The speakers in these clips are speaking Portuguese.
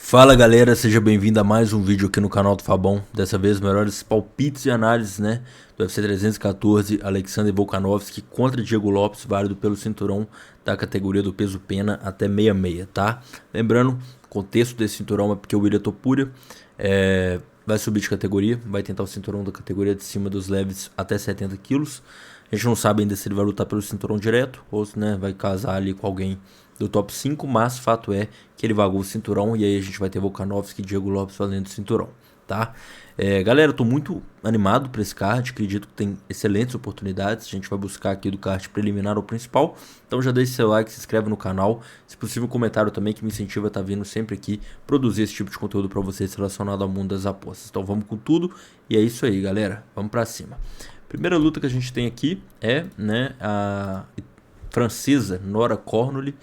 Fala galera, seja bem-vindo a mais um vídeo aqui no canal do Fabão. Dessa vez, melhores palpites e análises, né? Do UFC 314, Alexander Volkanovski contra Diego Lopes, válido pelo cinturão da categoria do peso pena até 66, tá? Lembrando, o contexto desse cinturão é porque o Ilia Topuria vai subir de categoria, vai tentar o cinturão da categoria de cima dos leves até 70 quilos. A gente não sabe ainda se ele vai lutar pelo cinturão direto ou se vai casar ali com alguém do top 5, mas fato é que ele vagou o cinturão e aí a gente vai ter Volkanovski e Diego Lopes fazendo o cinturão, tá? Galera, eu tô muito animado para esse card, acredito que tem excelentes oportunidades, a gente vai buscar aqui do card preliminar ao principal, então já deixe seu like, se inscreve no canal, se possível um comentário também que me incentiva a estar vindo sempre aqui produzir esse tipo de conteúdo para vocês relacionado ao mundo das apostas. Então vamos com tudo e é isso aí, galera, vamos para cima. Primeira luta que a gente tem aqui é, a francesa Nora Cornolly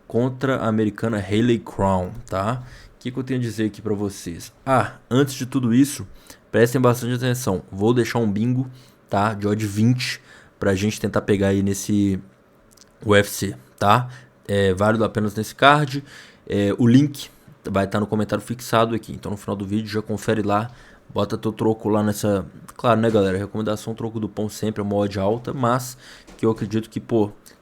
contra a americana Hayley Crown, tá? O que eu tenho a dizer aqui pra vocês? Antes de tudo isso, prestem bastante atenção. Vou deixar um bingo, tá? De odd 20 pra gente tentar pegar aí nesse UFC, tá? É válido apenas nesse card. O link vai estar no comentário fixado aqui. Então no final do vídeo já confere lá. Bota teu troco lá nessa... Claro, né, galera? Recomendação troco do pão sempre é uma odd alta, mas que eu acredito que,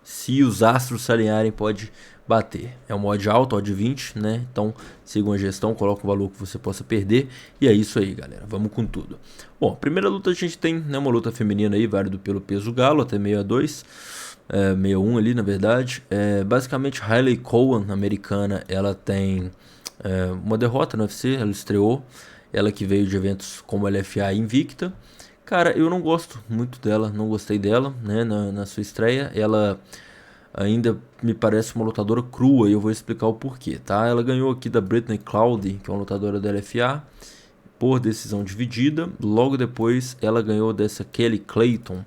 se os astros se alinharem, pode bater. É uma odd alta, odd 20, né? Então, sigam a gestão, coloca o valor que você possa perder. E é isso aí, galera. Vamos com tudo. Bom, primeira luta a gente tem, uma luta feminina aí, válido pelo peso galo, até 62. 61 ali, na verdade. Basicamente, Hayley Cowan, americana, ela tem uma derrota no UFC, ela estreou. Ela que veio de eventos como LFA invicta. Cara, eu não gosto muito dela, não gostei dela, né, na sua estreia. Ela ainda me parece uma lutadora crua e eu vou explicar o porquê, tá? Ela ganhou aqui da Brittney Cloudy, que é uma lutadora da LFA, por decisão dividida. Logo depois ela ganhou dessa Kelly Clayton,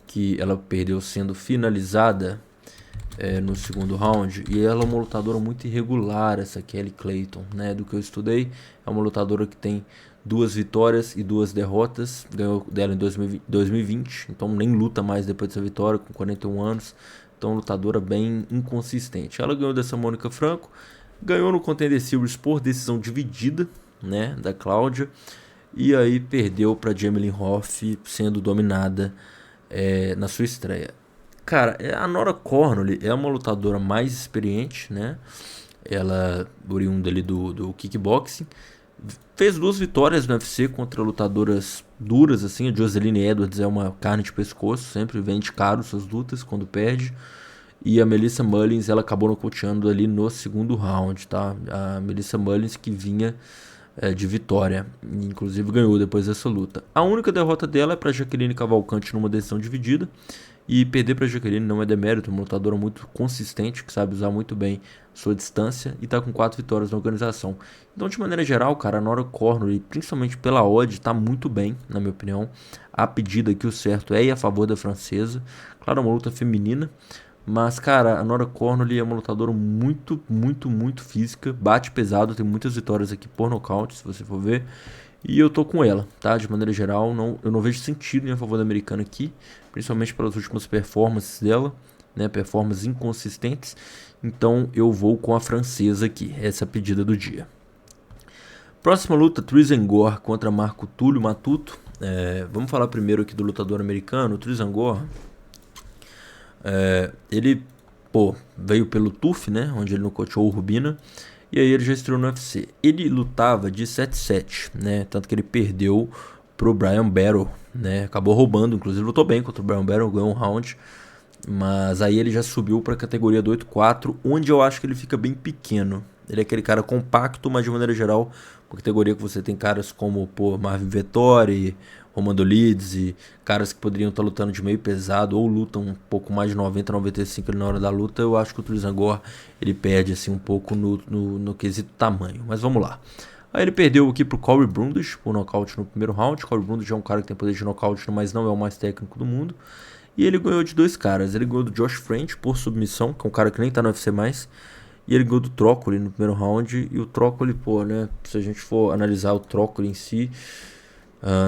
que ela perdeu sendo finalizada no segundo round, e ela é uma lutadora muito irregular, essa Kelly Clayton, né, do que eu estudei. É uma lutadora que tem 2 vitórias e 2 derrotas, ganhou dela em 2020, então nem luta mais depois dessa vitória, com 41 anos, então lutadora bem inconsistente. Ela ganhou dessa Mônica Franco, ganhou no Contender Series por decisão dividida, né, da Cláudia, e aí perdeu para Jamie Hoff, sendo dominada na sua estreia. Cara, a Nora Cornolly é uma lutadora mais experiente, né? Ela, oriunda ali do kickboxing, fez 2 vitórias no UFC contra lutadoras duras, assim. A Joseline Edwards é uma carne de pescoço, sempre vende caro suas lutas quando perde. E a Melissa Mullins, ela acabou nocauteando ali no segundo round, tá? A Melissa Mullins que vinha de vitória, inclusive ganhou depois dessa luta. A única derrota dela é para Jaqueline Cavalcante numa decisão dividida. E perder para Jaqueline não é demérito, é uma lutadora muito consistente, que sabe usar muito bem sua distância e tá com 4 vitórias na organização. Então, de maneira geral, cara, a Nora Cornolly, principalmente pela odd, tá muito bem, na minha opinião. A pedida aqui, o certo é ir a favor da francesa. Claro, é uma luta feminina, mas, cara, a Nora Cornolly é uma lutadora muito, muito, muito física, bate pesado, tem muitas vitórias aqui por nocaute, se você for ver. E eu tô com ela, tá? De maneira geral, eu não vejo sentido em a favor da americana aqui, principalmente pelas últimas performances dela, né? Performances inconsistentes. Então eu vou com a francesa aqui, essa é a pedida do dia. Próxima luta, Trizan Gore contra Marco Túlio Matuto. Vamos falar primeiro aqui do lutador americano. O Trizan Gore, ele, veio pelo TUF, né? Onde ele nocauteou o Rubina. E aí ele já estreou no UFC. Ele lutava de 7-7, né? Tanto que ele perdeu pro Brian Battle, né? Acabou roubando, inclusive lutou bem contra o Brian Battle, ganhou um round. Mas aí ele já subiu para a categoria do 8-4, onde eu acho que ele fica bem pequeno. Ele é aquele cara compacto, mas de maneira geral, uma categoria que você tem caras como Marvin Vettori, Roman Dolidze, e caras que poderiam estar lutando de meio pesado ou lutam um pouco mais de 90, 95 na hora da luta. Eu acho que o Trizan Gore, ele perde assim um pouco no quesito tamanho, mas vamos lá. Aí ele perdeu aqui pro Corey Brundage por nocaute no primeiro round. Corey Brundage é um cara que tem poder de nocaute, mas não é o mais técnico do mundo. E ele ganhou de 2 caras. Ele ganhou do Josh French por submissão, que é um cara que nem tá no UFC mais. E ele ganhou do Trócoli no primeiro round. E o Trócoli, se a gente for analisar o Trócoli em si,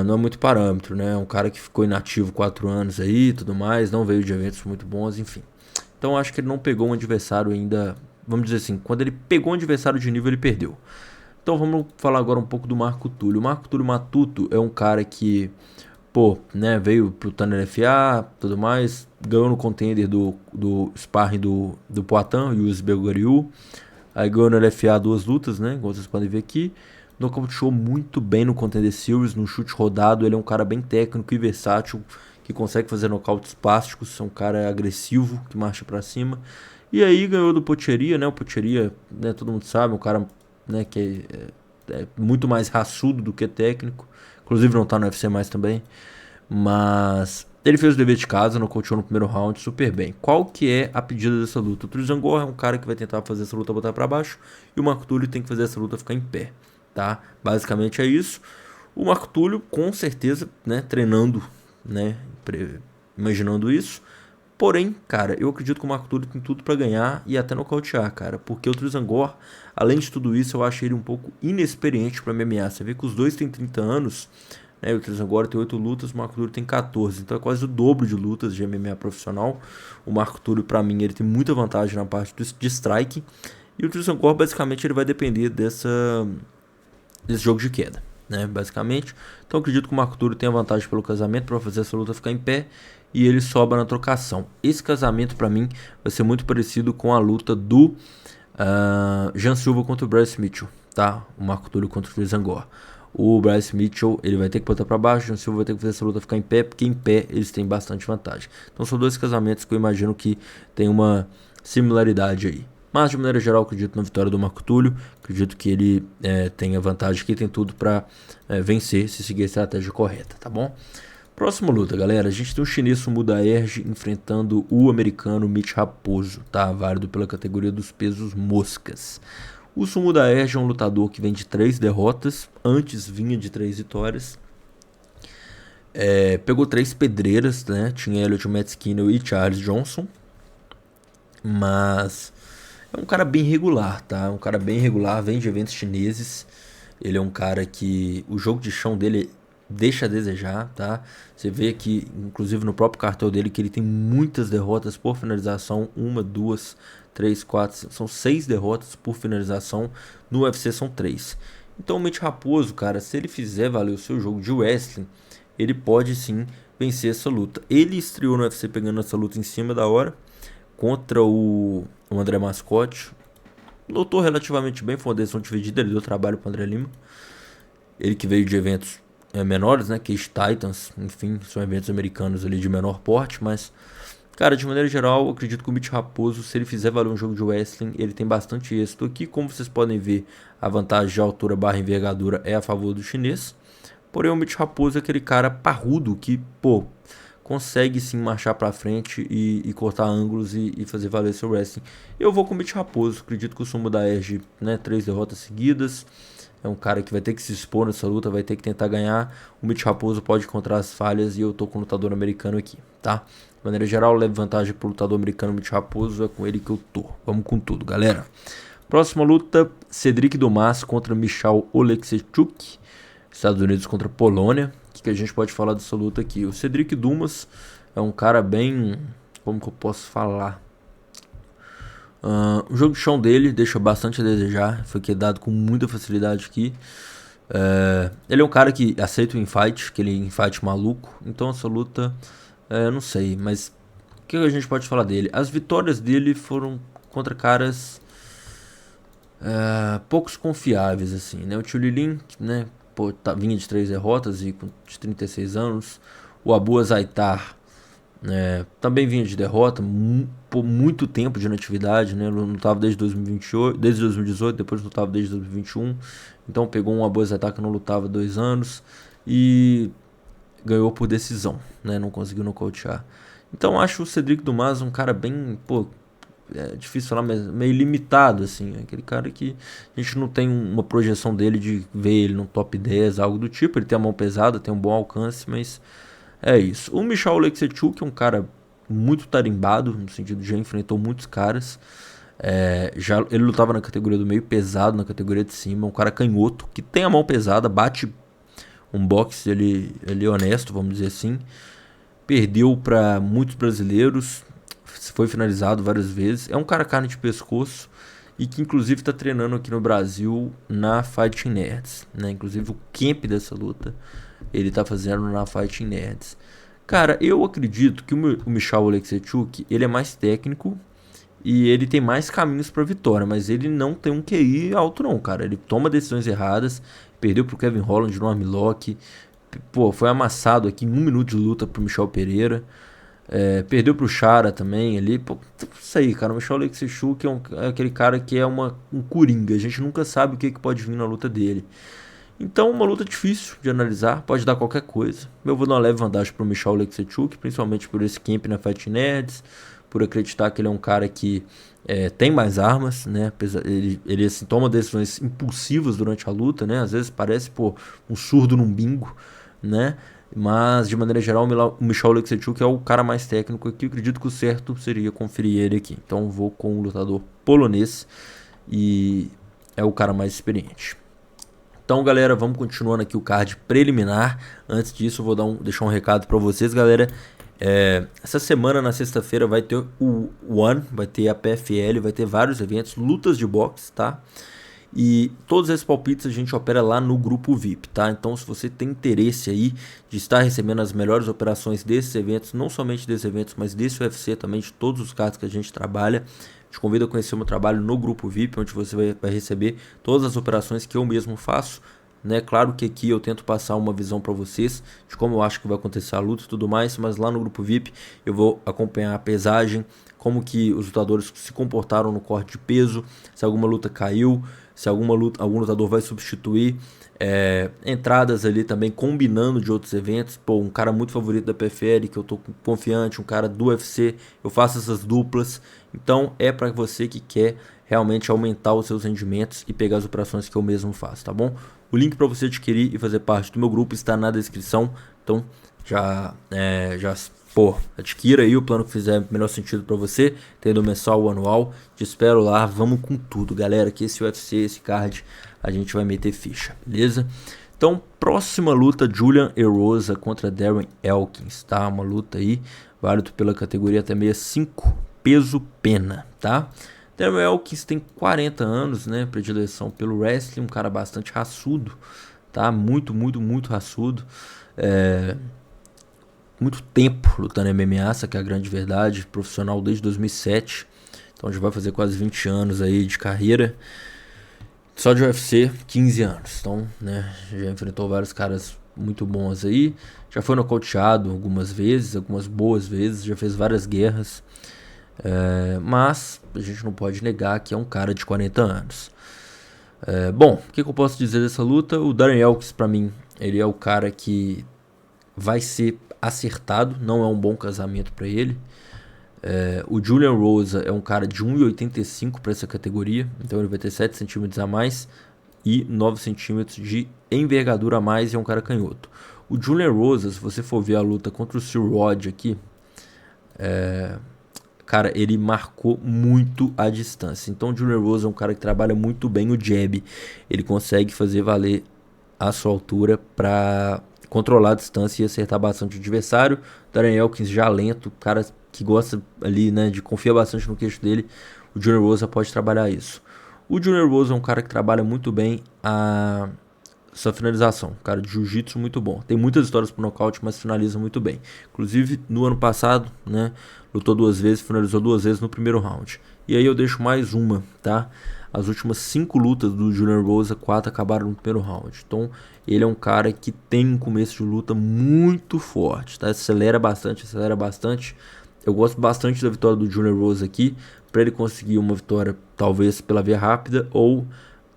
não é muito parâmetro, né? É um cara que ficou inativo 4 anos aí e tudo mais. Não veio de eventos muito bons, enfim. Então acho que ele não pegou um adversário ainda, vamos dizer assim, quando ele pegou um adversário de nível, ele perdeu. Então vamos falar agora um pouco do Marco Túlio. O Marco Túlio Matuto é um cara que, pô, né, veio pro Thunder FA, tudo mais, ganhou no contender do sparring do Poatan, o Yus Belgariu. Aí ganhou no LFA 2 lutas, né, como vocês podem ver aqui. Nocauteou muito bem no Contender Series, no chute rodado. Ele é um cara bem técnico e versátil, que consegue fazer nocautes plásticos. É um cara agressivo, que marcha pra cima. E aí ganhou do Potieria, né? O Potieria, né, todo mundo sabe, um cara, né, que é muito mais raçudo do que técnico. Inclusive não tá no UFC mais também. Mas ele fez o dever de casa, nocauteou no primeiro round super bem. Qual que é a pedida dessa luta? O Trizangor é um cara que vai tentar fazer essa luta botar pra baixo. E o Marco Túlio tem que fazer essa luta ficar em pé, tá? Basicamente é isso. O Marco Túlio, com certeza, né, treinando, né, imaginando isso. Porém, cara, eu acredito que o Marco Túlio tem tudo pra ganhar e até nocautear, cara. Porque o Trizangor, além de tudo isso, eu acho ele um pouco inexperiente pra MMA. Você vê que os dois têm 30 anos, né? O Trizangor tem 8 lutas, o Marco Túlio tem 14. Então é quase o dobro de lutas de MMA profissional. O Marco Túlio, pra mim, ele tem muita vantagem na parte de strike. E o Trizangor, basicamente, ele vai depender desse jogo de queda, né? Basicamente. Então eu acredito que o Marco Túlio tem a vantagem pelo casamento para fazer essa luta ficar em pé. E ele sobra na trocação. Esse casamento, pra mim, vai ser muito parecido com a luta do Jean Silva contra o Bryce Mitchell, tá? O Marco Túlio contra o Trizangor. O Bryce Mitchell, ele vai ter que botar pra baixo, o Jean Silva vai ter que fazer essa luta ficar em pé, porque em pé eles têm bastante vantagem. Então são dois casamentos que eu imagino que tem uma similaridade aí. Mas de maneira geral, acredito na vitória do Marco Túlio. Acredito que ele tem a vantagem, que tem tudo pra vencer, se seguir a estratégia correta, tá bom? Próxima luta, galera, a gente tem o chinês Sumo Daerge enfrentando o americano Mitch Raposo, tá? Válido pela categoria dos pesos moscas. O Sumo Daerge é um lutador que vem de 3 derrotas, antes vinha de 3 vitórias. Pegou 3 pedreiras, né? Tinha Elliot Metskino e Charles Johnson. Mas é um cara bem regular, tá? Um cara bem regular, vem de eventos chineses. Ele é um cara que o jogo de chão dele deixa a desejar, tá? Você vê que, inclusive no próprio cartel dele, que ele tem muitas derrotas por finalização. 1, 2, 3, 4, são 6 derrotas por finalização. No UFC são 3. Então o Mitch Raposo, cara, se ele fizer valer o seu jogo de wrestling, ele pode sim vencer essa luta. Ele estreou no UFC pegando essa luta em cima da hora contra o André Mascote. Lutou relativamente bem, foi uma decisão dividida, ele deu trabalho pro André Lima. Ele que veio de eventos menores, né, Cage Titans, enfim, são eventos americanos ali de menor porte, mas, cara, de maneira geral, eu acredito que o Mitch Raposo, se ele fizer valer um jogo de wrestling, ele tem bastante êxito aqui. Como vocês podem ver, a vantagem de altura barra envergadura é a favor do chinês, porém o Mitch Raposo é aquele cara parrudo que, pô, consegue sim marchar pra frente e cortar ângulos e fazer valer seu wrestling. Eu vou com o Mitch Raposo, acredito que o Sumo Daerge, né, 3 derrotas seguidas. É um cara que vai ter que se expor nessa luta, vai ter que tentar ganhar. O Mitch Raposo pode encontrar as falhas e eu tô com o lutador americano aqui, tá? De maneira geral, leve vantagem pro lutador americano Mitch Raposo, é com ele que eu tô. Vamos com tudo, galera. Próxima luta, Cedric Dumas contra Michal Oleksiejczuk. Estados Unidos contra Polônia. O que a gente pode falar dessa luta aqui? O Cedric Dumas é um cara bem... como que eu posso falar? O jogo de chão dele deixa bastante a desejar. Foi quedado com muita facilidade aqui. Ele é um cara que aceita o infight, aquele infight maluco. Então essa luta, não sei, mas o que a gente pode falar dele? As vitórias dele foram contra caras poucos confiáveis, assim, né? O Tchulilin, né, pô, vinha de 3 derrotas e com 36 anos. O Abu Azaitar também vinha de derrota por muito tempo de inatividade, né? Lutava desde 2028, desde 2018, depois lutava desde 2021. Então pegou um Abu Azaitar que não lutava há 2 anos e ganhou por decisão, né? Não conseguiu nocautear. Então acho o Cedric Dumas um cara bem, pô, difícil falar, mas meio limitado, assim. Aquele cara que a gente não tem uma projeção dele de ver ele no top 10, algo do tipo. Ele tem a mão pesada, tem um bom alcance, mas é isso. O Michal Oleksiejczuk é um cara muito tarimbado, no sentido de já enfrentou muitos caras. Ele lutava na categoria do meio pesado, na categoria de cima. Um cara canhoto, que tem a mão pesada, bate um boxe ele honesto, vamos dizer assim. Perdeu para muitos brasileiros, foi finalizado várias vezes. É um cara carne de pescoço e que inclusive está treinando aqui no Brasil na Fighting Nerds, né? Inclusive o camp dessa luta ele tá fazendo na Fighting Nerds. Cara, eu acredito que o Michał Oleksiejczuk, ele é mais técnico e ele tem mais caminhos para vitória, mas ele não tem um QI alto não, cara. Ele toma decisões erradas, perdeu pro Kevin Holland no armlock, pô, foi amassado aqui em 1 minuto de luta pro Michel Pereira. Perdeu pro Chara também ali. Pô, isso aí, cara. O Michał Oleksiejczuk é aquele cara que é um coringa. A gente nunca sabe o que pode vir na luta dele. Então, uma luta difícil de analisar, pode dar qualquer coisa. Eu vou dar uma leve vantagem pro Michał Oleksiejczuk, principalmente por esse camp na Fighting Nerds, por acreditar que ele é um cara que tem mais armas, né? Ele assim, toma decisões impulsivas durante a luta, né? Às vezes parece, pô, um surdo num bingo, né? Mas, de maneira geral, o Michał Oleksiejczuk é o cara mais técnico aqui. Eu acredito que o certo seria conferir ele aqui. Então, vou com o lutador polonês e é o cara mais experiente. Então, galera, vamos continuando aqui o card preliminar. Antes disso, eu vou deixar um recado para vocês, galera. Essa semana, na sexta-feira, vai ter o One, vai ter a PFL, vai ter vários eventos, lutas de boxe, tá? E todos esses palpites a gente opera lá no grupo VIP, tá? Então, se você tem interesse aí de estar recebendo as melhores operações desses eventos, não somente desses eventos, mas desse UFC também, de todos os cards que a gente trabalha, te convido a conhecer o meu trabalho no grupo VIP, onde você vai receber todas as operações que eu mesmo faço, né? Claro que aqui eu tento passar uma visão para vocês de como eu acho que vai acontecer a luta e tudo mais, mas lá no grupo VIP eu vou acompanhar a pesagem, como que os lutadores se comportaram no corte de peso, se alguma luta caiu, se algum lutador vai substituir, entradas ali também combinando de outros eventos. Pô, um cara muito favorito da PFL que eu tô confiante, um cara do UFC, eu faço essas duplas. Então é para você que quer realmente aumentar os seus rendimentos e pegar as operações que eu mesmo faço, tá bom? O link para você adquirir e fazer parte do meu grupo está na descrição. Então adquira aí o plano que fizer melhor sentido para você, tendo mensal ou anual. Te espero lá, vamos com tudo, galera, que esse UFC, esse card, a gente vai meter ficha, beleza? Então, próxima luta, Julian Erosa contra Darren Elkins, tá? Uma luta aí, válido pela categoria até 65, peso pena, tá? Darren Elkins tem 40 anos, né? Predileção pelo wrestling, um cara bastante raçudo, tá? Muito raçudo. Muito tempo lutando MMA, essa que é a grande verdade, profissional desde 2007, então já vai fazer quase 20 anos aí de carreira, só de UFC 15 anos, então, né, já enfrentou vários caras muito bons aí, já foi nocauteado algumas vezes, algumas boas vezes, já fez várias guerras, mas a gente não pode negar que é um cara de 40 anos. Bom, o que eu posso dizer dessa luta? O Darren Elkins, pra mim, ele é o cara que vai ser acertado, não é um bom casamento para ele. O Julian Erosa é um cara de 1,85 para essa categoria, então ele vai ter 7 centímetros a mais e 9 centímetros de envergadura a mais, e é um cara canhoto. O Julian Erosa, se você for ver a luta contra o Cyril Rod aqui, cara, ele marcou muito a distância. Então o Julian Erosa é um cara que trabalha muito bem o jab, ele consegue fazer valer a sua altura para controlar a distância e acertar bastante o adversário. Darren Elkins já lento, cara que gosta ali, né, de confiar bastante no queixo dele. O Julian Erosa pode trabalhar isso. O Julian Erosa é um cara que trabalha muito bem a sua finalização, um cara de jiu-jitsu muito bom. Tem muitas histórias pro nocaute, mas finaliza muito bem. Inclusive, no ano passado, né, lutou 2 vezes, finalizou 2 vezes no primeiro round. E aí eu deixo mais uma, tá? As últimas 5 lutas do Julian Erosa, 4 acabaram no primeiro round. Então, ele é um cara que tem um começo de luta muito forte, tá? Acelera bastante. Eu gosto bastante da vitória do Julian Erosa aqui, para ele conseguir uma vitória, talvez pela via rápida, ou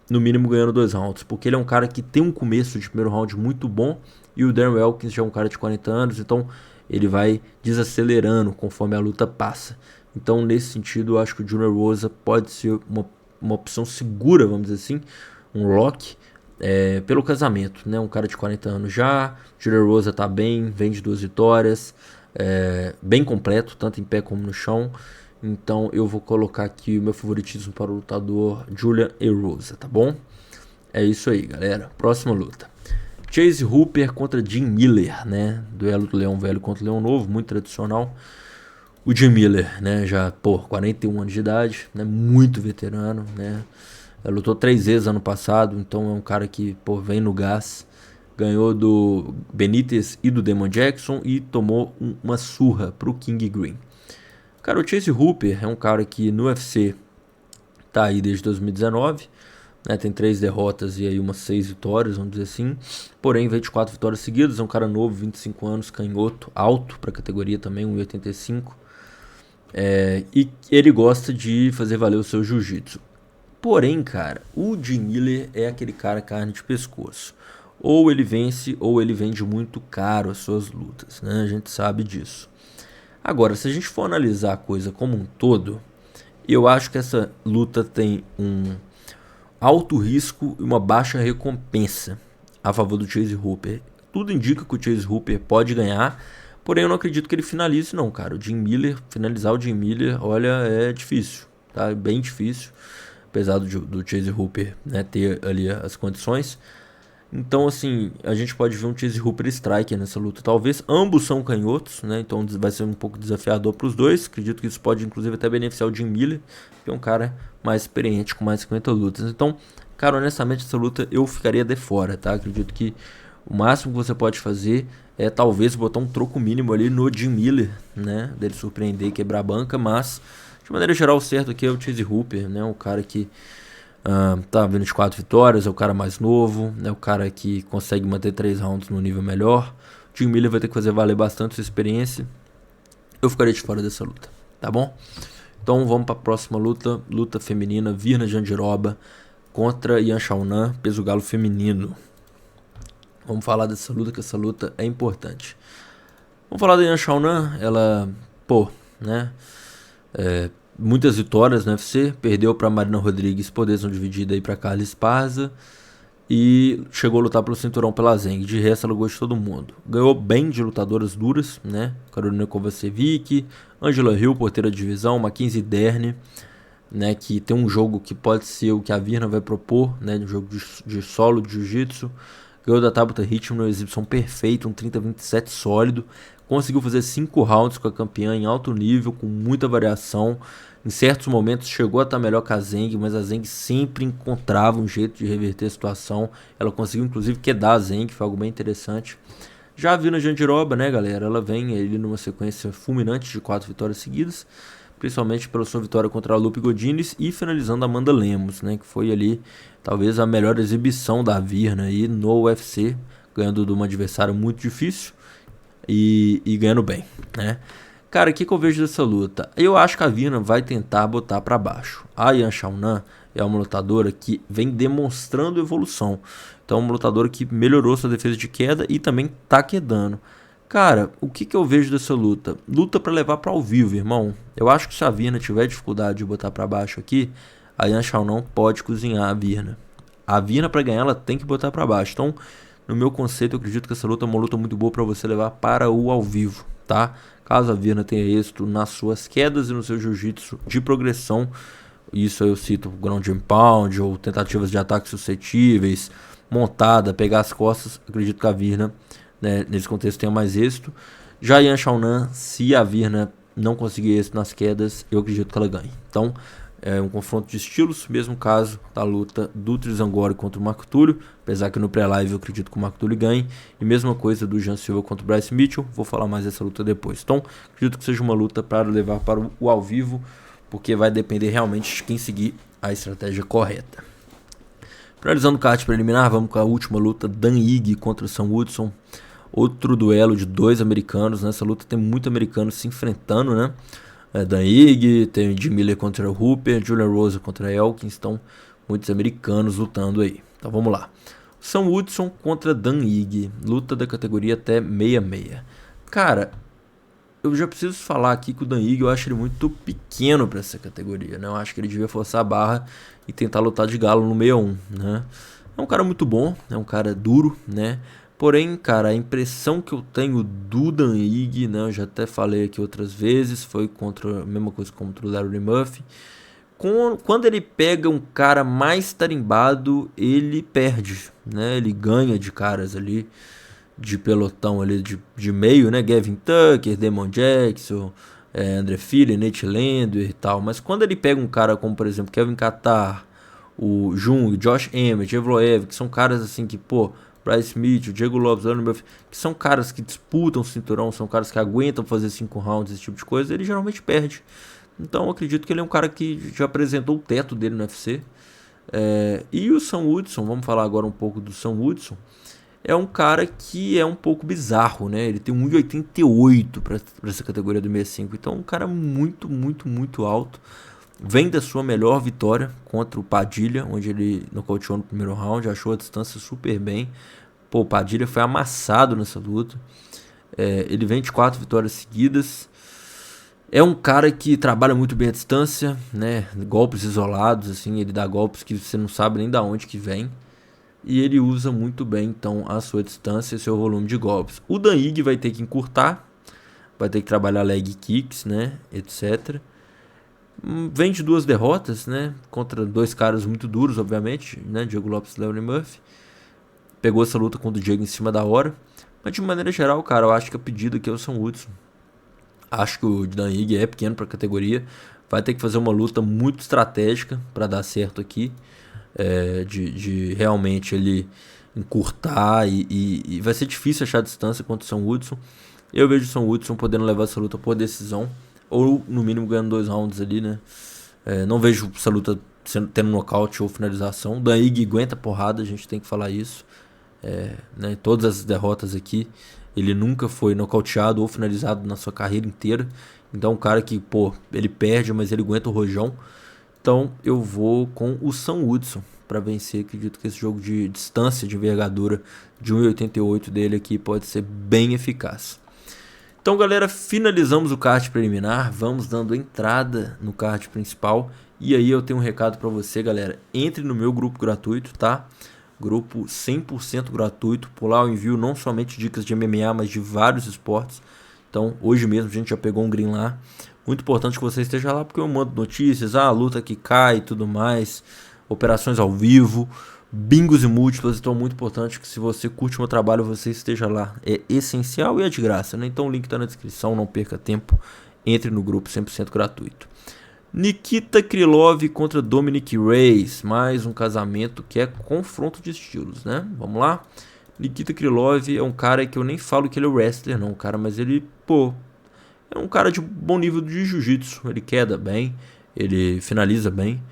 no mínimo ganhando 2 rounds. Porque ele é um cara que tem um começo de primeiro round muito bom, e o Darren Elkins já é um cara de 40 anos, então ele vai desacelerando conforme a luta passa. Então, nesse sentido, eu acho que o Julian Erosa pode ser uma opção segura, vamos dizer assim, um lock, pelo casamento, né? Um cara de 40 anos já, Julian Erosa tá bem, vem de 2 vitórias, bem completo, tanto em pé como no chão. Então eu vou colocar aqui o meu favoritismo para o lutador Julian Erosa, tá bom? É isso aí, galera. Próxima luta, Chase Hooper contra Jim Miller, né? Duelo do Leão Velho contra o Leão Novo, muito tradicional. O Jim Miller, né, já, 41 anos de idade, né, muito veterano, né, lutou 3 vezes ano passado, então é um cara que, vem no gás, ganhou do Benítez e do Demon Jackson e tomou uma surra pro King Green. Cara, o Chase Hooper é um cara que no UFC tá aí desde 2019, né, tem 3 derrotas e aí umas 6 vitórias, vamos dizer assim. Porém, veio de 4 vitórias seguidas, é um cara novo, 25 anos, canhoto, alto pra categoria também, 1,85. E ele gosta de fazer valer o seu jiu-jitsu. Porém, cara, o Jim Miller é aquele cara carne de pescoço. Ou ele vence ou ele vende muito caro as suas lutas, né? A gente sabe disso. Agora, se a gente for analisar a coisa como um todo, eu acho que essa luta tem um alto risco e uma baixa recompensa a favor do Chase Hooper. Tudo indica que o Chase Hooper pode ganhar, porém eu não acredito que ele finalize não, cara. O Jim Miller, finalizar o Jim Miller, olha, é difícil, tá? É bem difícil, apesar do Chase Hooper, né, ter ali as condições. Então, assim, a gente pode ver um Chase Hooper Striker nessa luta. Talvez ambos são canhotos, né? Então vai ser um pouco desafiador para os dois. Acredito que isso pode, inclusive, até beneficiar o Jim Miller, que é um cara mais experiente, com mais 50 lutas. Então, cara, honestamente, essa luta eu ficaria de fora, tá? Acredito que o máximo que você pode fazer é talvez botar um troco mínimo ali no Jim Miller, né? Dele surpreender e quebrar a banca, mas de maneira geral, o certo aqui é o Chase Hooper, né? Um cara que tá vindo de 4 vitórias, é o cara mais novo, é o cara que consegue manter 3 rounds no nível melhor. O Jim Miller vai ter que fazer valer bastante sua experiência. Eu ficaria de fora dessa luta, tá bom? Então vamos para a próxima luta, luta feminina, Virna Jandiroba contra Yan Xiaonan, peso galo feminino. Vamos falar dessa luta, que essa luta é importante. Vamos falar da Yan Xiaonan, ela, né, muitas vitórias no UFC, perdeu para Marina Rodrigues por decisão dividida aí para Carla Esparza e chegou a lutar pelo cinturão pela Zeng. De resto, ela gostou de todo mundo. Ganhou bem de lutadoras duras, né? Carolina Kovacevic, Angela Hill, porteira de divisão, Mackenzie Dern, né? Que tem um jogo que pode ser o que a Virna vai propor, né? Um jogo de solo, de jiu-jitsu. Ganhou da Tabata Ritmo numa exibição perfeita, um 30-27 sólido. Conseguiu fazer 5 rounds com a campeã em alto nível, com muita variação. Em certos momentos chegou a estar melhor que a Zeng, mas a Zeng sempre encontrava um jeito de reverter a situação. Ela conseguiu inclusive quedar a Zeng, foi algo bem interessante. Já a Virna Jandiroba, né, galera? Ela vem ali numa sequência fulminante de 4 vitórias seguidas, principalmente pela sua vitória contra a Lupe Godinez e finalizando a Amanda Lemos, né, que foi ali talvez a melhor exibição da Virna aí no UFC, ganhando de uma adversária muito difícil e ganhando bem, né? Cara, o que eu vejo dessa luta? Eu acho que a Virna vai tentar botar pra baixo. A Yan Xiaonan é uma lutadora que vem demonstrando evolução. Então, uma lutadora que melhorou sua defesa de queda e também tá quedando. Cara, o que eu vejo dessa luta? Luta pra levar pra ao vivo, irmão. Eu acho que se a Virna tiver dificuldade de botar pra baixo aqui, a Yan Xiaonan pode cozinhar a Virna. A Virna, pra ganhar, ela tem que botar pra baixo. Então, no meu conceito, eu acredito que essa luta é uma luta muito boa pra você levar para o ao vivo, tá? Caso a Virna tenha êxito nas suas quedas e no seu jiu-jitsu de progressão, isso eu cito ground and pound ou tentativas de ataque suscetíveis, montada, pegar as costas, acredito que a Virna, né, nesse contexto tenha mais êxito. Já Yan Xiaonan, se a Virna não conseguir êxito nas quedas, eu acredito que ela ganhe. Então, é um confronto de estilos, mesmo caso da luta do Trizangori contra o Marco Túlio, apesar que no pré-live eu acredito que o Marco Túlio ganhe, e mesma coisa do Jean Silva contra o Bryce Mitchell, vou falar mais dessa luta depois. Então, acredito que seja uma luta para levar para o ao vivo, porque vai depender realmente de quem seguir a estratégia correta. Finalizando o card preliminar, vamos com a última luta, Dan Ige contra o Sam Woodson, outro duelo de 2 americanos. Nessa luta tem muito americano se enfrentando, né? Dan Ige, tem Jim Miller contra o Hooper, Julian Rosa contra Elkins, então muitos americanos lutando aí. Então vamos lá. Sam Woodson contra Dan Ige, luta da categoria até 66. Cara, eu já preciso falar aqui que o Dan Ige eu acho ele muito pequeno para essa categoria, né? Eu acho que ele devia forçar a barra e tentar lutar de galo no 61, né? É um cara muito bom, é um cara duro, né? Porém, cara, a impressão que eu tenho do Dan Ige, né, eu já até falei aqui outras vezes, foi contra a mesma coisa contra o Larry Murphy. Quando ele pega um cara mais tarimbado, ele perde, né? Ele ganha de caras ali, de pelotão ali de meio, né? Gavin Tucker, Demon Jackson, André Fili, Nate Landwehr e tal. Mas quando ele pega um cara como, por exemplo, Kelvin Catar, o Jung, Josh Emmett, Evloev, que são caras assim que, pô, Bryce Smith, o Diego Lopes, que são caras que disputam o cinturão, são caras que aguentam fazer 5 rounds, esse tipo de coisa, ele geralmente perde. Então eu acredito que ele é um cara que já apresentou o teto dele no UFC. E o Sam Woodson, vamos falar agora um pouco do Sam Woodson, é um cara que é um pouco bizarro, né? Ele tem 1,88 para essa categoria do 65, então é um cara muito, muito, muito alto. Vem da sua melhor vitória contra o Padilha, onde ele nocauteou no primeiro round, achou a distância super bem. Pô, o Padilha foi amassado nessa luta. Ele vem de 4 vitórias seguidas. É um cara que trabalha muito bem a distância, né? Golpes isolados, assim, ele dá golpes que você não sabe nem da onde que vem. E ele usa muito bem, então, a sua distância e seu volume de golpes. O Dan Ige vai ter que encurtar, vai ter que trabalhar leg kicks, né? Etc. Vem de 2 derrotas, né? Contra 2 caras muito duros, obviamente, né? Diego Lopes e Leonard Murphy. Pegou essa luta contra o Diego em cima da hora. Mas de maneira geral, cara, eu acho que a pedida aqui é o Sam Woodson. Acho que o Dan Ige é pequeno para a categoria. Vai ter que fazer uma luta muito estratégica para dar certo aqui. De realmente ele encurtar e vai ser difícil achar distância contra o Sam Woodson. Eu vejo o Sam Woodson podendo levar essa luta por decisão. Ou no mínimo ganhando 2 rounds ali, né? Não vejo essa luta tendo nocaute ou finalização. O Dan Ige aguenta porrada, a gente tem que falar isso. Né? Todas as derrotas aqui, ele nunca foi nocauteado ou finalizado na sua carreira inteira. Então um cara que, pô, ele perde, mas ele aguenta o rojão. Então eu vou com o Sam Woodson para vencer. Acredito que esse jogo de distância, de envergadura de 1,88 dele aqui pode ser bem eficaz. Então, galera, finalizamos o card preliminar, vamos dando entrada no card principal. E aí eu tenho um recado para você, galera. Entre no meu grupo gratuito, tá? Grupo 100% gratuito. Por lá eu envio não somente dicas de MMA, mas de vários esportes. Então, hoje mesmo a gente já pegou um green lá. Muito importante que você esteja lá, porque eu mando notícias, luta que cai e tudo mais, operações ao vivo, bingos e múltiplas. Então é muito importante que, se você curte o meu trabalho, você esteja lá. É essencial e é de graça, né? Então o link está na descrição, não perca tempo. Entre no grupo 100% gratuito. Nikita Krylov contra Dominick Reyes. Mais um casamento que é confronto de estilos, né? Vamos lá? Nikita Krylov é um cara que eu nem falo que ele é wrestler, não, cara, mas ele, pô, é um cara de bom nível de jiu-jitsu. Ele queda bem, ele finaliza bem.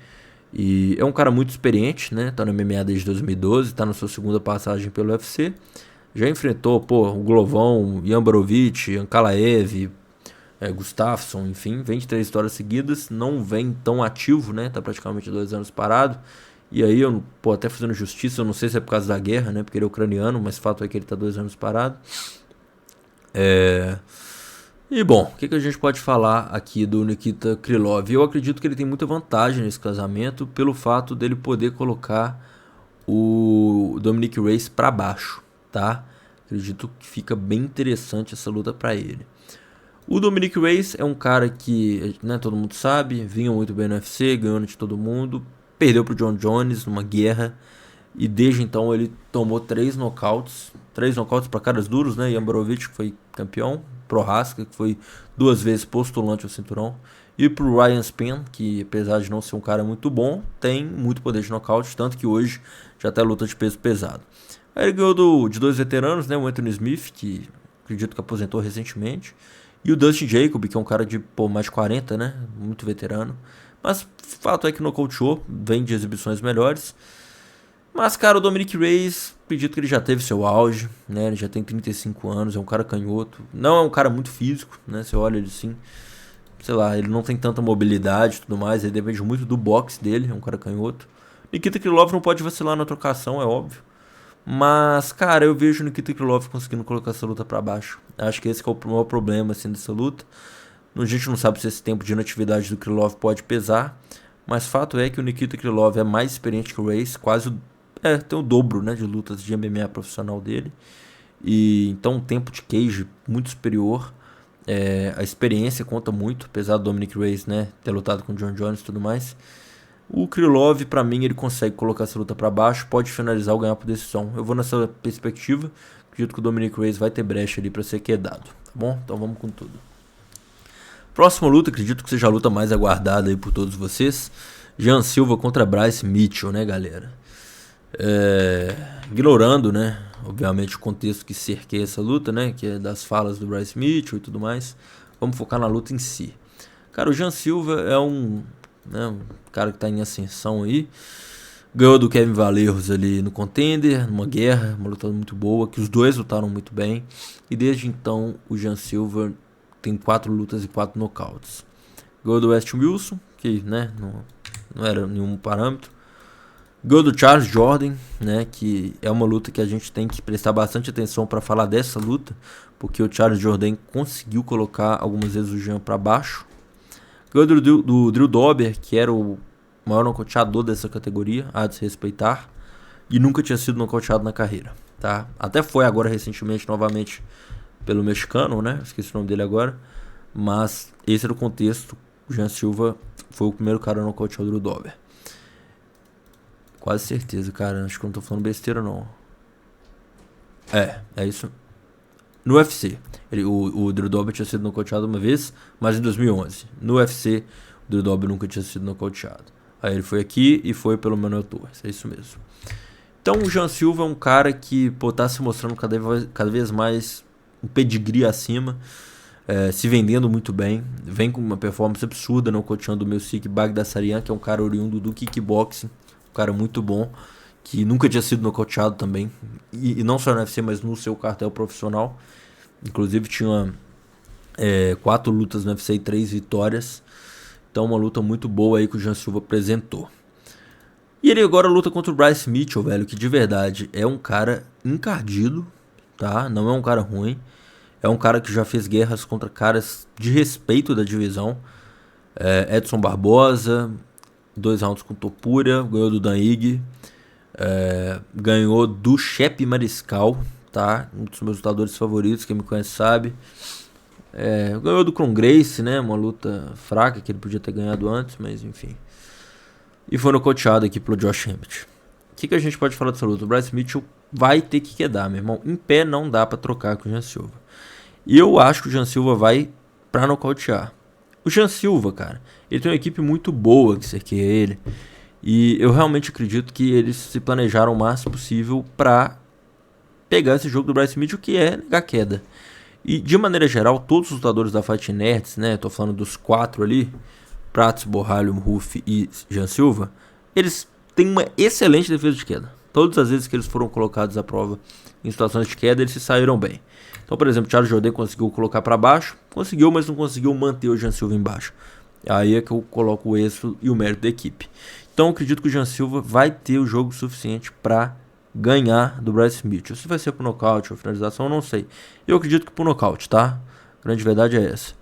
E é um cara muito experiente, né? Tá no MMA desde 2012, tá na sua segunda passagem pelo UFC. Já enfrentou, pô, o Glovão, Jan Borovic, Ankalaev, Gustafsson, enfim. Vem de 3 vitórias seguidas, não vem tão ativo, né? Tá praticamente 2 anos parado. E aí, eu, pô, até fazendo justiça, eu não sei se é por causa da guerra, né? Porque ele é ucraniano, mas fato é que ele tá 2 anos parado. E bom, o que a gente pode falar aqui do Nikita Krylov? Eu acredito que ele tem muita vantagem nesse casamento pelo fato dele poder colocar o Dominick Reyes para baixo, tá? Acredito que fica bem interessante essa luta para ele. O Dominick Reyes é um cara que, né, todo mundo sabe, vinha muito bem no UFC, ganhando de todo mundo, perdeu pro John Jones numa guerra. E desde então ele tomou 3 nocautes. 3 nocautes para caras duros, né? Jan Borovic, que foi campeão. Prohaska, que foi 2 vezes postulante ao cinturão. E pro Ryan Spann, que apesar de não ser um cara muito bom, tem muito poder de nocaute. Tanto que hoje já tá em luta de peso pesado. Aí ele ganhou de 2 veteranos, né? O Anthony Smith, que acredito que aposentou recentemente. E o Dustin Jacob, que é um cara de mais de 40, né? Muito veterano. Mas o fato é que nocauteou, vem de exibições melhores. Mas, cara, o Dominick Reyes, acredito que ele já teve seu auge, né? Ele já tem 35 anos, é um cara canhoto. Não é um cara muito físico, né? Você olha ele assim, sei lá, ele não tem tanta mobilidade e tudo mais. Ele depende muito do boxe dele, é um cara canhoto. Nikita Krylov não pode vacilar na trocação, é óbvio. Mas, cara, eu vejo o Nikita Krylov conseguindo colocar essa luta pra baixo. Acho que esse que é o maior problema, assim, dessa luta. A gente não sabe se esse tempo de inatividade do Krylov pode pesar. Mas fato é que o Nikita Krylov é mais experiente que o Reyes, quase tem o dobro, né, de lutas de MMA profissional dele. E então um tempo de cage muito superior. A experiência conta muito, apesar do Dominick Reyes, né, ter lutado com o John Jones e tudo mais. O Krylov, pra mim, ele consegue colocar essa luta pra baixo, pode finalizar ou ganhar por decisão. Eu vou nessa perspectiva. Acredito que o Dominick Reyes vai ter brecha ali pra ser quedado, tá bom? Então vamos com tudo. Próxima luta, acredito que seja a luta mais aguardada aí por todos vocês. Jean Silva contra Bryce Mitchell, né, galera? Ignorando, né, obviamente o contexto que cerqueia essa luta, né, que é das falas do Bryce Mitchell e tudo mais. Vamos focar na luta em si. Cara, o Jean Silva é um cara que tá em ascensão aí. Ganhou do Kevin Vallejos ali no Contender, numa guerra, uma luta muito boa, que os dois lutaram muito bem. E desde então o Jean Silva tem 4 lutas e 4 nocautes. Ganhou do Weston Wilson, que, né, não era nenhum parâmetro. Ganhou do Charles Jourdain, né, que é uma luta que a gente tem que prestar bastante atenção para falar dessa luta, porque o Charles Jourdain conseguiu colocar algumas vezes o Jean para baixo. Ganhou do Drew Dober, que era o maior nocauteador dessa categoria, a de se respeitar, e nunca tinha sido nocauteado na carreira, tá? Até foi agora recentemente novamente pelo mexicano, né? Esqueci o nome dele agora, mas esse era o contexto. O Jean Silva foi o primeiro cara a nocautear o Drew Dober. Quase certeza, cara. Acho que eu não tô falando besteira, não. É isso. No UFC, o Drew Dober tinha sido nocauteado uma vez, mas em 2011. No UFC, o Drew Dober nunca tinha sido nocauteado. Aí ele foi aqui e foi pelo Manuel Torres, é isso mesmo. Então o Jean Silva é um cara que tá se mostrando cada vez mais um pedigree acima, se vendendo muito bem, vem com uma performance absurda nocauteando o Melsik Baghdasaryan, que é um cara oriundo do kickboxing, um cara muito bom, que nunca tinha sido nocauteado também, e não só no UFC, mas no seu cartel profissional. Inclusive tinha 4 lutas no UFC e 3 vitórias. Então uma luta muito boa aí que o Jean Silva apresentou. E ele agora luta contra o Bryce Mitchell, velho, que de verdade é um cara encardido, tá? Não é um cara ruim. É um cara que já fez guerras contra caras de respeito da divisão. Edson Barbosa, 2 rounds com Topuria, ganhou do Dan Ige, ganhou do Shep Mariscal, tá? Um dos meus lutadores favoritos, quem me conhece sabe. Ganhou do Kron Gracie, né? Uma luta fraca que ele podia ter ganhado antes, mas enfim. E foi nocauteado aqui pelo Josh Emmett. O que a gente pode falar dessa luta? O Bryce Mitchell vai ter que quedar, meu irmão. Em pé não dá pra trocar com o Jean Silva. E eu acho que o Jean Silva vai pra nocautear. O Jean Silva, cara, ele tem uma equipe muito boa que cerqueia ele. E eu realmente acredito que eles se planejaram o máximo possível pra pegar esse jogo do Bryce Mitchell, que é negar queda. E de maneira geral, todos os lutadores da Fight Nerds, né, tô falando dos 4 ali, Prats, Borralho, Ruff e Jean Silva, eles têm uma excelente defesa de queda. Todas as vezes que eles foram colocados à prova em situações de queda, eles se saíram bem. Então, por exemplo, Charles Jourdain conseguiu colocar para baixo, conseguiu, mas não conseguiu manter o Jean Silva embaixo. Aí é que eu coloco o êxito e o mérito da equipe. Então, eu acredito que o Jean Silva vai ter o jogo suficiente para ganhar do Bryce Mitchell. Se vai ser por nocaute ou finalização, eu não sei. Eu acredito que por nocaute, tá? A grande verdade é essa.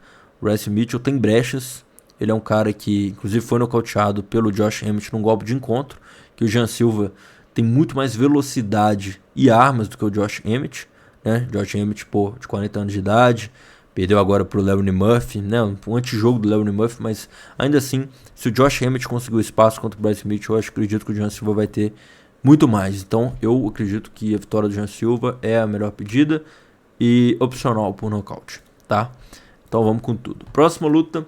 O Bryce Mitchell tem brechas. Ele é um cara que, inclusive, foi nocauteado pelo Josh Emmett num golpe de encontro. Que o Jean Silva tem muito mais velocidade e armas do que o Josh Emmett, né? Josh Emmett, de 40 anos de idade. Perdeu agora pro Leone Murphy, né? Um antijogo do Leone Murphy, mas ainda assim, se o Josh Emmett conseguiu espaço contra o Bryce Mitchell, eu acredito que o Jean Silva vai ter muito mais. Então eu acredito que a vitória do Jean Silva é a melhor pedida e opcional por nocaute, tá? Então vamos com tudo. Próxima luta,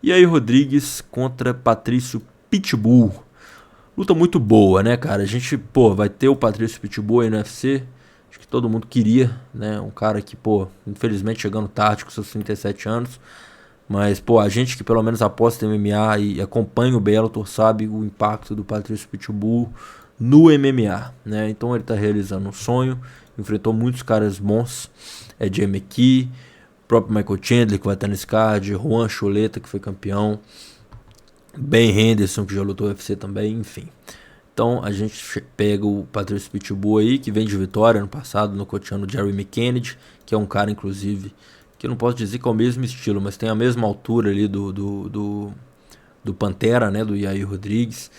Yair Rodrigues contra Patrício Pitbull. Luta muito boa, né, cara? A gente, vai ter o Patrício Pitbull aí no UFC. Acho que todo mundo queria, né? Um cara que, infelizmente chegando tarde com seus 37 anos. Mas, a gente que pelo menos aposta em MMA e acompanha o Bellator sabe o impacto do Patrício Pitbull no MMA, né? Então ele tá realizando um sonho, enfrentou muitos caras bons, Jay McKee, próprio Michael Chandler que vai estar nesse card, Juan Choleta que foi campeão, Ben Henderson que já lutou UFC também, enfim. Então a gente pega o Patrício Pitbull aí, que vem de vitória no passado, nocauteando o Jerry McKennedy, que é um cara inclusive, que eu não posso dizer que é o mesmo estilo, mas tem a mesma altura ali do Pantera, né, do Yair Rodrigues.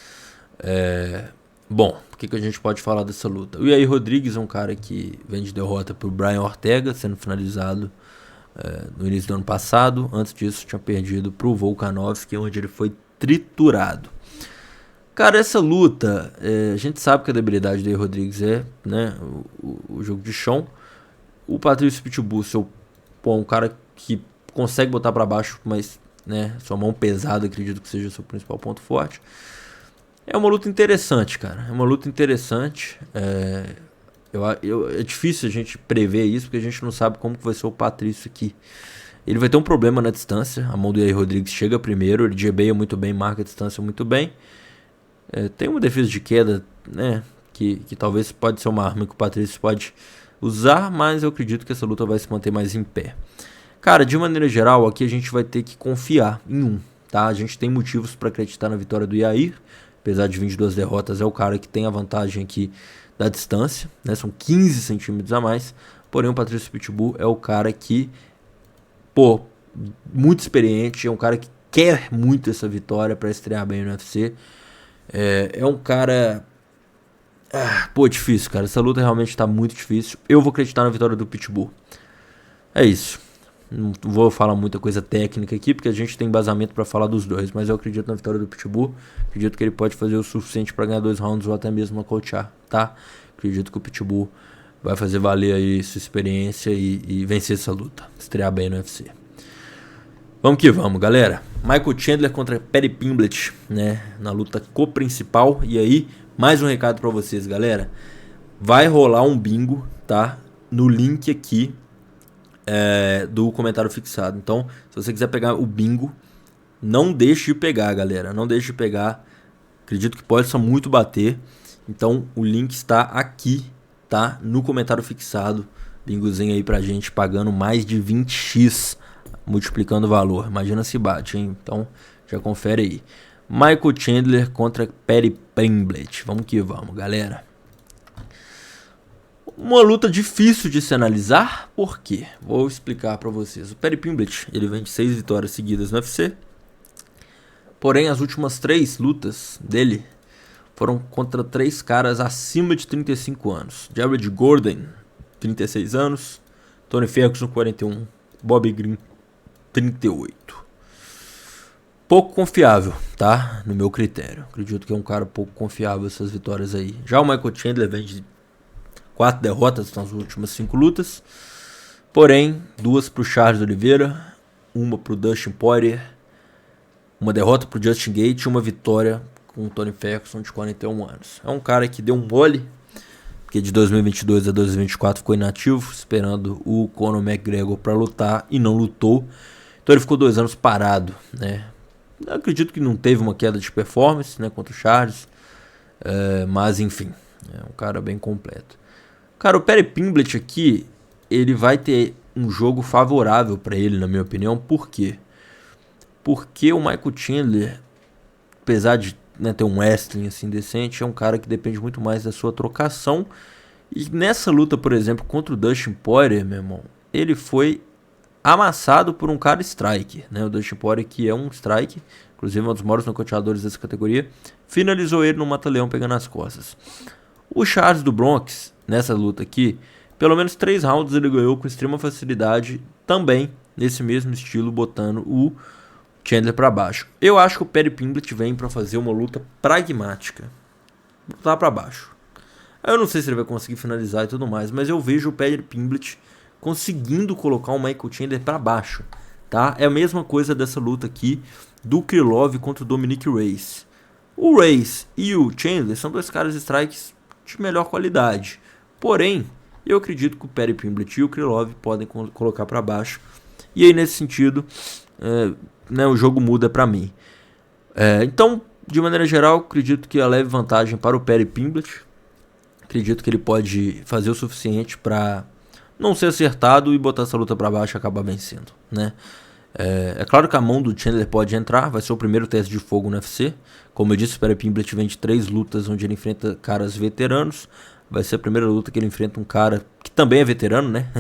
Bom, o que a gente pode falar dessa luta? O Yair Rodrigues é um cara que vem de derrota pro Brian Ortega, sendo finalizado no início do ano passado. Antes disso, tinha perdido pro Volkanovski, onde ele foi triturado. Cara, essa luta, a gente sabe que a debilidade do Yair Rodrigues é, né, o jogo de chão. O Patrício Pitbull, um cara que consegue botar pra baixo, mas né? Sua mão pesada, acredito que seja o seu principal ponto forte. É uma luta interessante, cara. É uma luta interessante. É difícil a gente prever isso, porque a gente não sabe como que vai ser o Patrício aqui. Ele vai ter um problema na distância. A mão do Yair Rodrigues chega primeiro, ele gebeia muito bem, marca a distância muito bem. Tem uma defesa de queda, né? Que talvez pode ser uma arma que o Patrício pode usar, mas eu acredito que essa luta vai se manter mais em pé. Cara, de maneira geral, aqui a gente vai ter que confiar em um, tá? A gente tem motivos para acreditar na vitória do Yair, apesar de 22 derrotas, é o cara que tem a vantagem aqui da distância, né? São 15 centímetros a mais, porém o Patrício Pitbull é o cara que, pô, muito experiente, é um cara que quer muito essa vitória para estrear bem no UFC. É um cara... pô, difícil, cara. Essa luta realmente tá muito difícil. Eu vou acreditar na vitória do Pitbull. É isso. Não vou falar muita coisa técnica aqui, porque a gente tem embasamento pra falar dos dois. Mas eu acredito na vitória do Pitbull. Acredito que ele pode fazer o suficiente pra ganhar 2 rounds ou até mesmo nocautear, tá? Acredito que o Pitbull vai fazer valer aí sua experiência e vencer essa luta. Estrear bem no UFC. Vamos que vamos, galera. Michael Chandler contra Paddy Pimblett, né? Na luta co-principal. E aí, mais um recado pra vocês, galera. Vai rolar um bingo, tá? No link aqui do comentário fixado. Então, se você quiser pegar o bingo, não deixe de pegar, galera. Não deixe de pegar. Acredito que possa muito bater. Então, o link está aqui, tá? No comentário fixado. Bingozinho aí pra gente, pagando mais de 20x. Multiplicando o valor. Imagina se bate, hein? Então, já confere aí. Michael Chandler contra Paddy Pimblett. Vamos que vamos, galera. Uma luta difícil de se analisar. Por quê? Vou explicar pra vocês. O Paddy Pimblett, ele vem de 6 vitórias seguidas no UFC. Porém, as últimas 3 lutas dele foram contra 3 caras acima de 35 anos. Jared Gordon, 36 anos. Tony Ferguson, 41. Bobby Green, 38. Pouco confiável, tá? No meu critério. Acredito que é um cara pouco confiável essas vitórias aí. Já o Michael Chandler vem de 4 derrotas nas últimas 5 lutas. Porém, 2 pro Charles Oliveira, uma pro Dustin Poirier, uma derrota pro Justin Gaethje e uma vitória com o Tony Ferguson de 41 anos. É um cara que deu um mole, porque de 2022 a 2024 ficou inativo, esperando o Conor McGregor para lutar e não lutou. Então ele ficou 2 anos parado, né? Eu acredito que não teve uma queda de performance, né, contra o Charles, mas enfim, é um cara bem completo. Cara, o Paddy Pimblett aqui, ele vai ter um jogo favorável para ele, na minha opinião. Por quê? Porque o Michael Chandler, apesar de, né, ter um wrestling assim decente, é um cara que depende muito mais da sua trocação. E nessa luta, por exemplo, contra o Dustin Poirier, meu irmão, ele foi amassado por um cara striker, né? O Dustin Poirier, que é um striker, inclusive um dos maiores nocauteadores dessa categoria, finalizou ele no mata-leão pegando as costas. O Charles do Bronx, nessa luta aqui, pelo menos 3 rounds ele ganhou com extrema facilidade, também nesse mesmo estilo, botando o Chandler para baixo. Eu acho que o Paddy Pimblett vem para fazer uma luta pragmática, botar para baixo. Eu não sei se ele vai conseguir finalizar e tudo mais, mas eu vejo o Paddy Pimblett conseguindo colocar o Michael Chandler para baixo, tá? É a mesma coisa dessa luta aqui do Krylov contra o Dominick Reyes. O Reyes e o Chandler são 2 caras strikes de melhor qualidade. Porém, eu acredito que o Paddy Pimblett e o Krylov podem colocar para baixo. E aí, nesse sentido, né, o jogo muda para mim. Então, de maneira geral, acredito que a leve vantagem para o Paddy Pimblett. Acredito que ele pode fazer o suficiente para não ser acertado e botar essa luta para baixo e acabar vencendo, né? É claro que a mão do Chandler pode entrar, vai ser o primeiro teste de fogo no UFC. Como eu disse, o Paddy Pimblett vem de 3 lutas onde ele enfrenta caras veteranos. Vai ser a primeira luta que ele enfrenta um cara que também é veterano, né?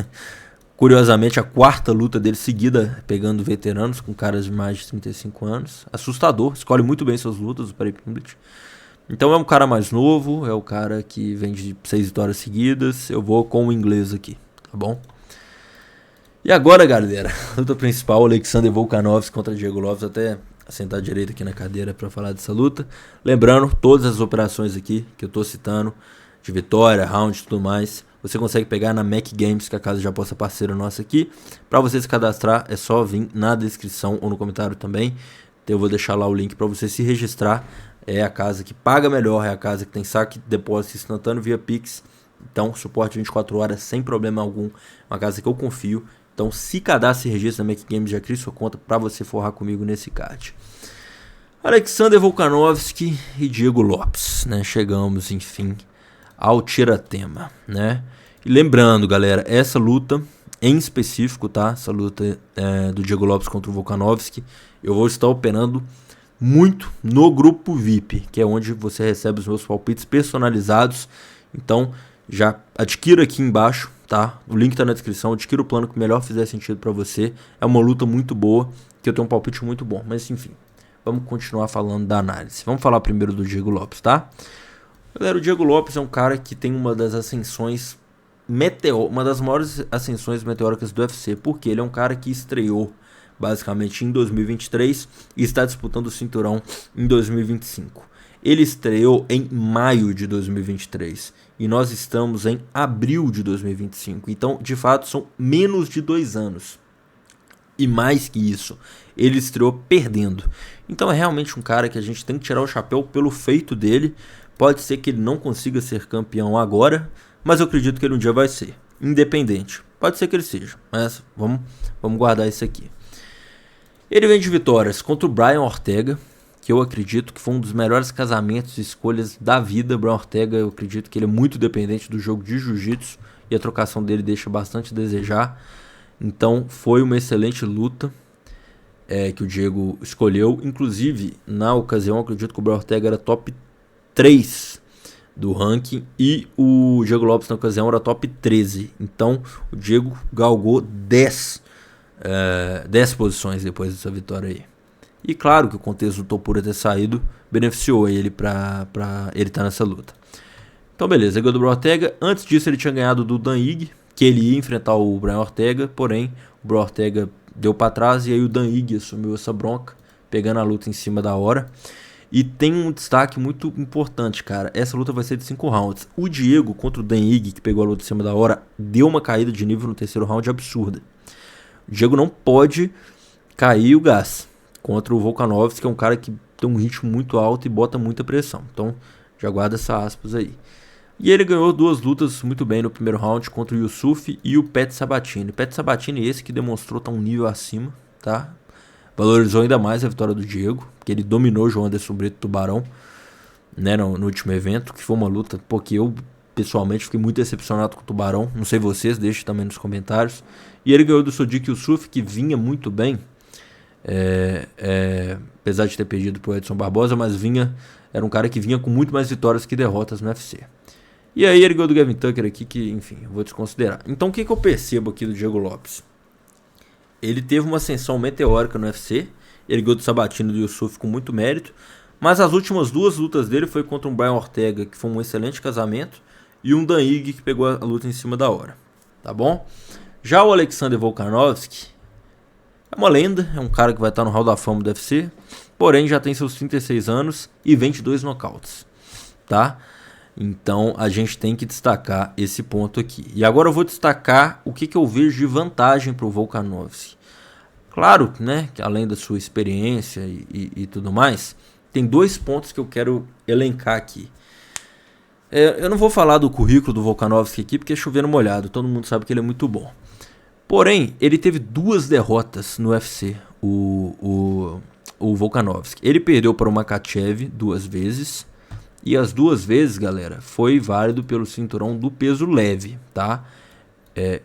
Curiosamente, a 4ª luta dele seguida pegando veteranos com caras de mais de 35 anos. Assustador, escolhe muito bem suas lutas, o Paddy Pimblett. Então é um cara mais novo, é o cara que vem de 6 vitórias seguidas. Eu vou com o inglês aqui, tá bom? E agora, galera, a luta principal, Alexander Volkanovski contra Diego Lopes. Até sentar direito aqui na cadeira para falar dessa luta. Lembrando, todas as operações aqui que eu tô citando, de vitória, round e tudo mais, você consegue pegar na Mac Games, que é a casa de aposta parceira nossa aqui. Para você se cadastrar, é só vir na descrição ou no comentário também. Eu vou deixar lá o link para você se registrar. É a casa que paga melhor, é a casa que tem saque, depósito instantâneo via Pix. Então, suporte 24 horas sem problema algum. Uma casa que eu confio. Então, se cadastre e registre na Mac Games, já crie sua conta para você forrar comigo nesse card. Alexander Volkanovski e Diego Lopes, né? Chegamos, enfim, ao tiratema, né? E lembrando, galera, essa luta em específico, tá? Essa luta do Diego Lopes contra o Volkanovski, eu vou estar operando muito no grupo VIP, que é onde você recebe os meus palpites personalizados. Então, já adquira aqui embaixo, tá? O link tá na descrição, adquira o plano que melhor fizer sentido para você. É uma luta muito boa, que eu tenho um palpite muito bom, mas enfim. Vamos continuar falando da análise. Vamos falar primeiro do Diego Lopes, tá? Galera, o Diego Lopes é um cara que tem uma das ascensões uma das maiores ascensões meteóricas do UFC, porque ele é um cara que estreou basicamente em 2023 e está disputando o cinturão em 2025. Ele estreou em maio de 2023 e nós estamos em abril de 2025. Então, de fato, são menos de 2 anos. E mais que isso, ele estreou perdendo. Então é realmente um cara que a gente tem que tirar o chapéu pelo feito dele. Pode ser que ele não consiga ser campeão agora, mas eu acredito que ele um dia vai ser. Independente. Pode ser que ele seja, mas vamos guardar isso aqui. Ele vem de vitórias contra o Brian Ortega, que eu acredito que foi um dos melhores casamentos e escolhas da vida. Brian Ortega, eu acredito que ele é muito dependente do jogo de jiu-jitsu e a trocação dele deixa bastante a desejar. Então foi uma excelente luta que o Diego escolheu. Inclusive, na ocasião, eu acredito que o Brian Ortega era top 3 do ranking e o Diego Lopes na ocasião era top 13. Então o Diego galgou 10 posições depois dessa vitória aí. E claro que o contexto do Topuria ter saído beneficiou ele para ele estar nessa luta. Então beleza, ele ganhou do Brian Ortega. Antes disso ele tinha ganhado do Dan Ige, que ele ia enfrentar o Brian Ortega, porém o Brian Ortega deu para trás e aí o Dan Ige assumiu essa bronca, pegando a luta em cima da hora. E tem um destaque muito importante, cara. Essa luta vai ser de 5 rounds. O Diego contra o Dan Ige, que pegou a luta em cima da hora, deu uma caída de nível no terceiro round absurda. O Diego não pode cair o gás contra o Volkanovski, que é um cara que tem um ritmo muito alto e bota muita pressão. Então já guarda essa aspas aí. E ele ganhou 2 lutas muito bem no primeiro round contra o Yusuf e o Pat Sabatini. Pat Sabatini esse que demonstrou estar um nível acima, tá? Valorizou ainda mais a vitória do Diego, porque ele dominou o João Anderson Brito Tubarão, né, no último evento, que foi uma luta, porque eu pessoalmente fiquei muito decepcionado com o Tubarão. Não sei vocês, deixem também nos comentários. E ele ganhou do Sodiq Yusuf, que vinha muito bem, apesar de ter perdido pro Edson Barbosa, mas era um cara que vinha com muito mais vitórias que derrotas no UFC. E aí ele ganhou do Gavin Tucker aqui, que enfim, eu vou desconsiderar. Então o que eu percebo aqui do Diego Lopes? Ele teve uma ascensão meteórica no UFC, ele ganhou do Sabatini e do Yusuf com muito mérito, mas as últimas 2 lutas dele foi contra um Brian Ortega, que foi um excelente casamento, e um Dan Ige, que pegou a luta em cima da hora, tá bom? Já o Alexander Volkanovski é uma lenda, é um cara que vai estar no Hall da Fama do UFC, porém já tem seus 36 anos e 22 nocautes, tá? Então a gente tem que destacar esse ponto aqui. E agora eu vou destacar o que eu vejo de vantagem para o Volkanovski. Claro, né, que além da sua experiência e tudo mais, tem 2 pontos que eu quero elencar aqui. Eu não vou falar do currículo do Volkanovski aqui porque é chovendo molhado, todo mundo sabe que ele é muito bom. Porém, ele teve 2 derrotas no UFC, o Volkanovski. Ele perdeu para o Makhachev 2 vezes. E as 2 vezes, galera, foi válido pelo cinturão do peso leve, tá?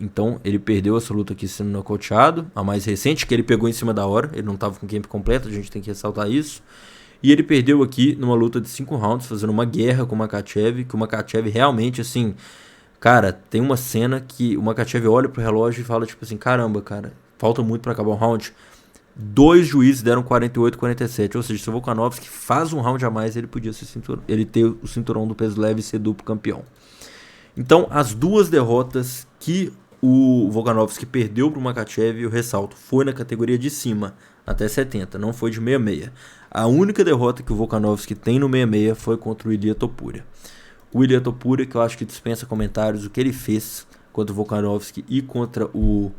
Então ele perdeu essa luta aqui sendo nocauteado, a mais recente, que ele pegou em cima da hora, ele não estava com camp completo, a gente tem que ressaltar isso. E ele perdeu aqui numa luta de 5 rounds, fazendo uma guerra com o Makhachev, que o Makhachev realmente, assim, cara, tem uma cena que o Makhachev olha pro relógio e fala tipo assim, caramba, cara, falta muito para acabar o round. 2 juízes deram 48-47, ou seja, se o Volkanovski faz um round a mais, ele podia ser ele ter o cinturão do peso leve e ser duplo campeão. Então, as 2 derrotas que o Volkanovski perdeu para o Makhachev, eu ressalto, foi na categoria de cima, até 70, não foi de 66. A única derrota que o Volkanovski tem no 66 foi contra o Ilia Topuria. O Ilia Topuria, que eu acho que dispensa comentários, o que ele fez contra o Volkanovski e contra o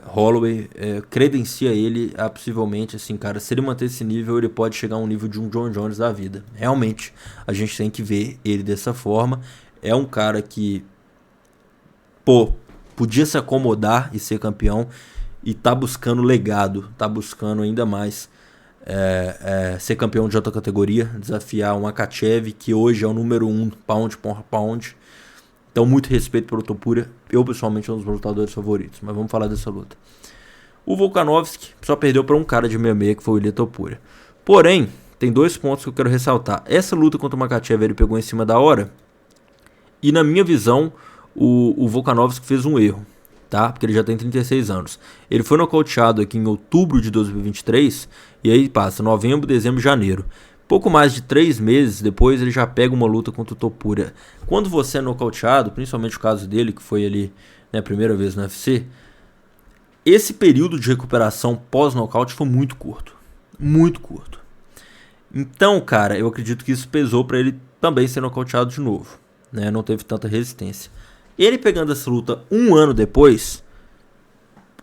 Holloway, credencia ele a possivelmente, assim, cara, se ele manter esse nível, ele pode chegar a um nível de um John Jones da vida. Realmente, a gente tem que ver ele dessa forma. É um cara que, pô, podia se acomodar e ser campeão e tá buscando legado, tá buscando ainda mais ser campeão de outra categoria, desafiar um Makhachev, que hoje é o número 1 pound por pound. Então, muito respeito pelo Topuria. Eu, pessoalmente, sou um dos meus lutadores favoritos. Mas vamos falar dessa luta. O Volkanovski só perdeu para um cara de 66, que foi o Ilia Topuria. Porém, tem 2 pontos que eu quero ressaltar. Essa luta contra o Makhachev, ele pegou em cima da hora. E, na minha visão, o Volkanovski fez um erro, tá? Porque ele já tem 36 anos. Ele foi nocauteado aqui em outubro de 2023. E aí passa novembro, dezembro, janeiro. Pouco mais de 3 meses depois, ele já pega uma luta contra o Topuria. Quando você é nocauteado, principalmente o caso dele, que foi ali, né, a primeira vez no UFC, esse período de recuperação pós-nocaute foi muito curto. Muito curto. Então, cara, eu acredito que isso pesou para ele também ser nocauteado de novo, né? Não teve tanta resistência. Ele pegando essa luta 1 ano depois,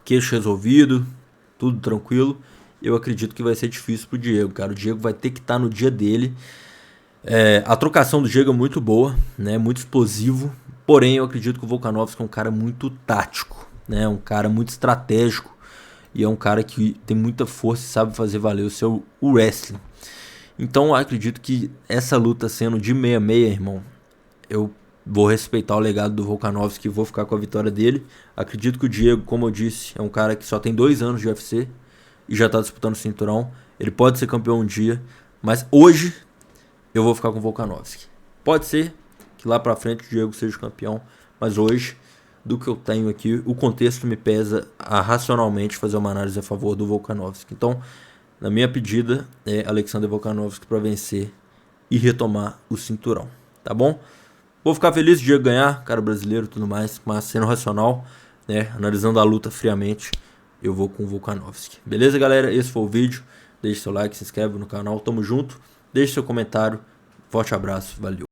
queixo resolvido, tudo tranquilo, eu acredito que vai ser difícil pro Diego, cara. O Diego vai ter que estar no dia dele. A trocação do Diego é muito boa, né? Muito explosivo. Porém, eu acredito que o Volkanovski é um cara muito tático, né? Um cara muito estratégico. E é um cara que tem muita força e sabe fazer valer o seu wrestling. Então, eu acredito que essa luta sendo de 66, irmão, eu vou respeitar o legado do Volkanovski e vou ficar com a vitória dele. Acredito que o Diego, como eu disse, é um cara que só tem 2 anos de UFC e já tá disputando o cinturão. Ele pode ser campeão um dia, mas hoje eu vou ficar com o Volkanovski. Pode ser que lá pra frente o Diego seja campeão, mas hoje, do que eu tenho aqui, o contexto me pesa a racionalmente fazer uma análise a favor do Volkanovski. Então, na minha pedida, é Alexander Volkanovski para vencer e retomar o cinturão, tá bom? Vou ficar feliz de Diego ganhar, cara brasileiro e tudo mais, mas sendo racional, né, analisando a luta friamente, eu vou com o Volkanovski. Beleza, galera? Esse foi o vídeo. Deixe seu like, se inscreve no canal. Tamo junto. Deixe seu comentário. Forte abraço. Valeu.